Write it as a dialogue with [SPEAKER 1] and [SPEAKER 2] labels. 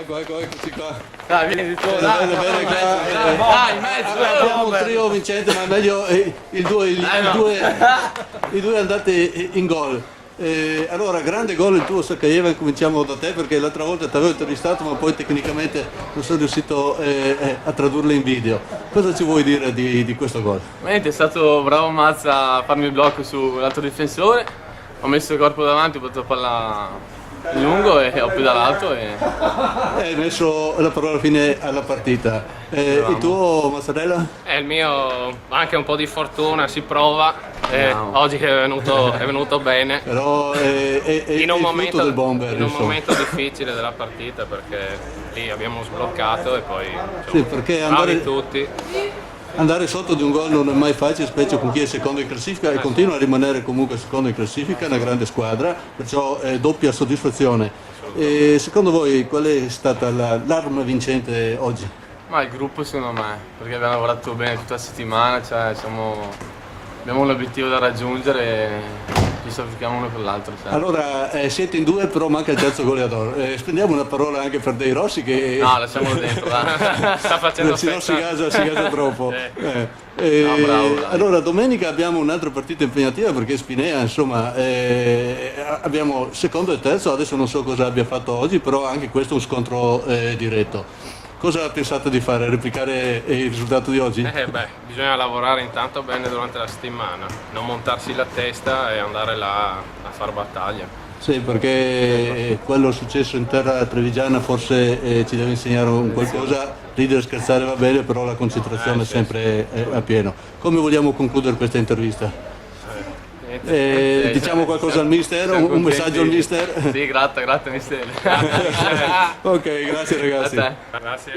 [SPEAKER 1] Eccoci qua.
[SPEAKER 2] Dai, vieni tu, dai,
[SPEAKER 1] Dai,
[SPEAKER 2] in mezzo,
[SPEAKER 1] abbiamo un trio vincente, ma è meglio i due andati in gol. Allora, grande gol il tuo Sakayeva, cominciamo da te perché l'altra volta ti avevo intervistato ma poi tecnicamente non sono riuscito a tradurlo in video. Cosa ci vuoi dire di questo gol?
[SPEAKER 2] È stato bravo Mazza a farmi il blocco sull'altro difensore, ho messo il corpo davanti, ho fatto palla in lungo e ho pedalato e...
[SPEAKER 1] Hai messo la parola fine alla partita. Il tuo Mazzarella?
[SPEAKER 3] Il mio anche un po' di fortuna, si prova. Oggi è venuto bene.
[SPEAKER 1] Però è
[SPEAKER 3] In un
[SPEAKER 1] il frutto del bomber.
[SPEAKER 3] in un momento difficile della partita perché lì abbiamo sbloccato e poi
[SPEAKER 1] Sì, perché
[SPEAKER 3] bravi tutti.
[SPEAKER 1] andare sotto di un gol non è mai facile, specie con chi è secondo in classifica e continua a rimanere comunque secondo in classifica, è una grande squadra, perciò è doppia soddisfazione. E secondo voi qual è stata l'arma vincente oggi?
[SPEAKER 2] Ma il gruppo secondo me, perché abbiamo lavorato bene tutta la settimana, cioè abbiamo un obiettivo da raggiungere e ci sacrifichiamo uno per l'altro. Cioè.
[SPEAKER 1] Allora siete in due però manca il terzo goleador, spendiamo una parola anche per Dei Rossi che...
[SPEAKER 2] No, lasciamolo dentro, dai.
[SPEAKER 3] Sta facendo
[SPEAKER 1] se no si gasa troppo.
[SPEAKER 2] No, bravo.
[SPEAKER 1] Allora domenica abbiamo un'altra partita impegnativa perché Spinea insomma abbiamo secondo e terzo, adesso non so cosa abbia fatto oggi, però anche questo è un scontro diretto. Cosa pensate di fare? Replicare il risultato di oggi?
[SPEAKER 3] Bisogna lavorare intanto bene durante la settimana, non montarsi la testa e andare là a far battaglia.
[SPEAKER 1] Sì, perché quello successo in terra trevigiana forse ci deve insegnare un qualcosa, ridere e scherzare va bene, però la concentrazione è sempre a pieno. Come vogliamo concludere questa intervista? Diciamo qualcosa al mister, un messaggio al mister?
[SPEAKER 2] Sì, grazie mister.
[SPEAKER 1] Ok, grazie ragazzi.
[SPEAKER 2] A te.
[SPEAKER 3] Grazie.